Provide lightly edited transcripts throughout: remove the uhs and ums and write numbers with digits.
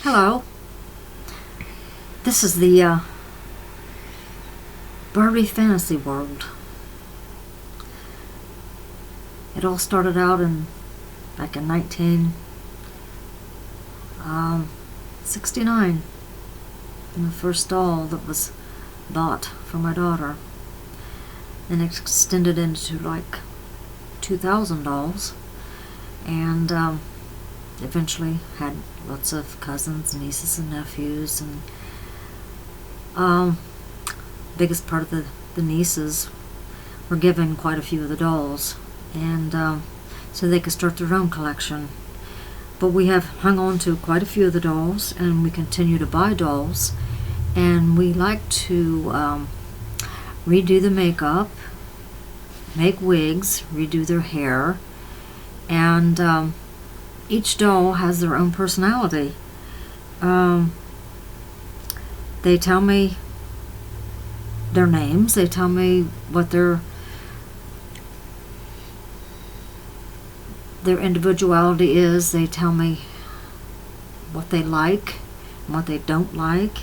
Hello. This is the Barbie fantasy world. It all started out back in 1969, in the first doll that was bought for my daughter, and extended into like 2,000 dolls, and eventually had lots of cousins, nieces, and nephews, and biggest part of the nieces were given quite a few of the dolls, and so they could start their own collection. But we have hung on to quite a few of the dolls, and we continue to buy dolls, and we like to redo the makeup, make wigs, redo their hair, and each doll has their own personality. They tell me their names, they tell me what their individuality is, they tell me what they like and what they don't like,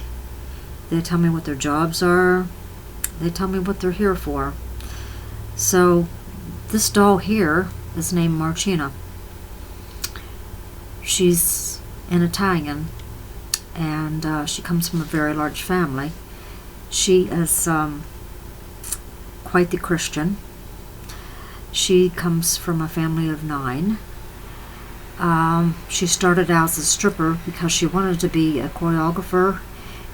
they tell me what their jobs are, they tell me what they're here for. So this doll here is named Marchina. She's an Italian, and she comes from a very large family. She is quite the Christian. She comes from a family of 9. She started out as a stripper because she wanted to be a choreographer,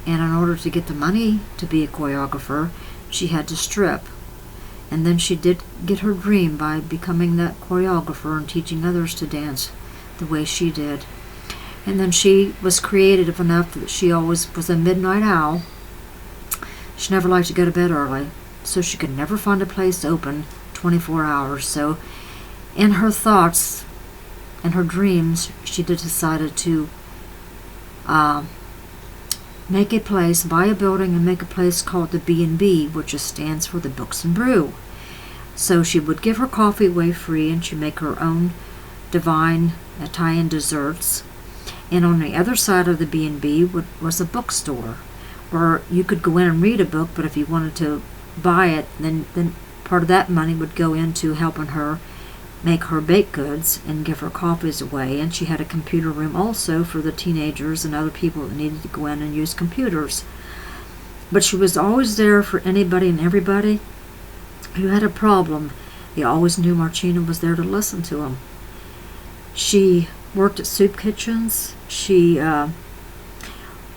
and in order to get the money to be a choreographer, she had to strip. And then she did get her dream by becoming that choreographer and teaching others to dance the way she did. And then she was creative enough that she always was a midnight owl. She never liked to go to bed early, so she could never find a place open 24 hours. So in her thoughts and her dreams, she decided to make a place, buy a building, and make a place called the B&B, which just stands for the Books and Brew. So she would give her coffee away free, and she'd make her own divine Italian desserts. And on the other side of the B&B was a bookstore where you could go in and read a book, but if you wanted to buy it, then part of that money would go into helping her make her baked goods and give her coffees away. And she had a computer room also for the teenagers and other people that needed to go in and use computers. But she was always there for anybody and everybody who had a problem. They always knew Marchina was there to listen to them. She worked at soup kitchens. She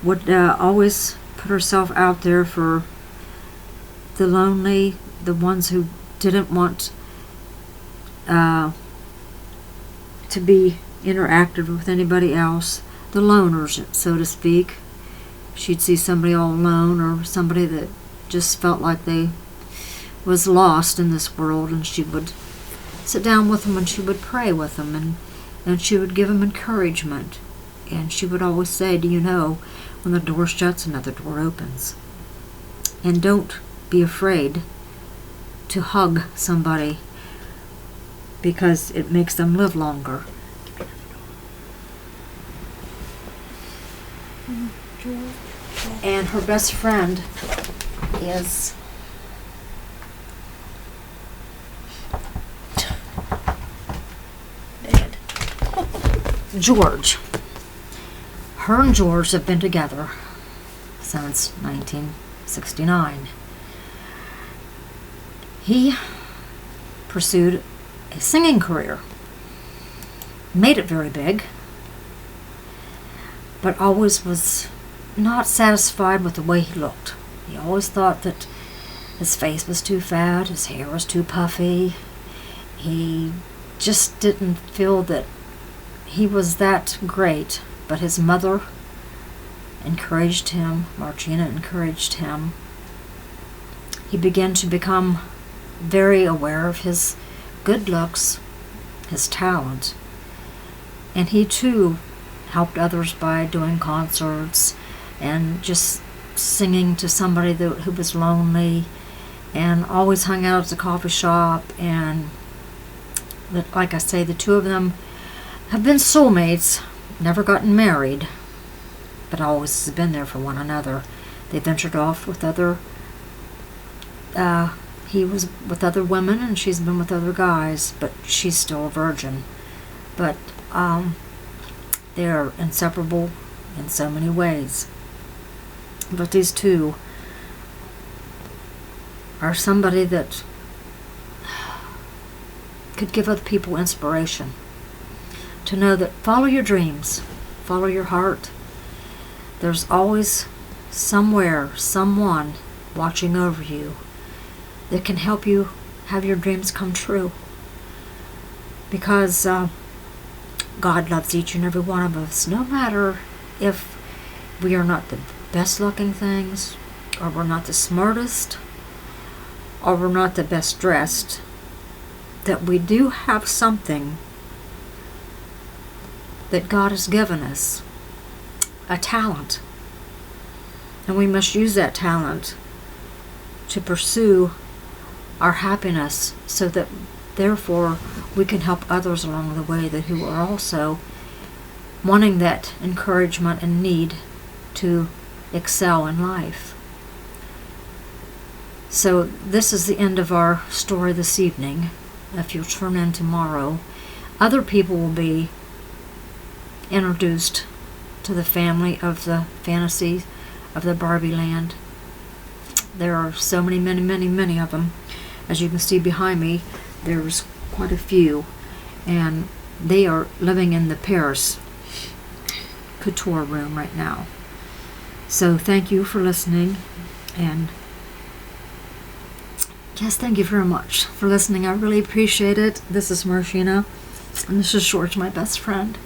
would always put herself out there for the lonely, the ones who didn't want to be interactive with anybody else, the loners, so to speak. She'd see somebody all alone, or somebody that just felt like they was lost in this world, and she would sit down with them and she would pray with them, and she would give them encouragement. And she would always say, do you know, when the door shuts, another door opens. And don't be afraid to hug somebody, because it makes them live longer. And her best friend is George. Her and George have been together since 1969. He pursued a singing career, made it very big, but always was not satisfied with the way he looked. He always thought that his face was too fat, his hair was too puffy. He just didn't feel that he was that great. But his mother encouraged him, Marchina encouraged him. He began to become very aware of his good looks, his talent, and he too helped others by doing concerts and just singing to somebody who was lonely, and always hung out at the coffee shop. And like I say, the two of them have been soulmates, never gotten married, but always has been there for one another. They ventured off with other, he was with other women and she's been with other guys, but she's still a virgin. But they're inseparable in so many ways. But these two are somebody that could give other people inspiration to know that follow your dreams, follow your heart. There's always somewhere, someone watching over you that can help you have your dreams come true. Because God loves each and every one of us, no matter if we are not the best looking things, or we're not the smartest, or we're not the best dressed, that we do have something that God has given us, a talent. And we must use that talent to pursue our happiness so that therefore we can help others along the way that who are also wanting that encouragement and need to excel in life. So this is the end of our story this evening. If you'll turn in tomorrow, other people will be introduced to the family of the fantasy of the Barbie land. There are so many, many, many, many of them. As you can see behind me, there's quite a few, and they are living in the Paris couture room right now. So thank you for listening, and yes, thank you very much for listening. I really appreciate it. This is Marchina, and this is George, my best friend.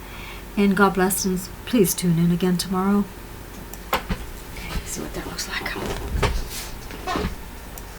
And God bless, and please tune in again tomorrow. Okay, see what that looks like.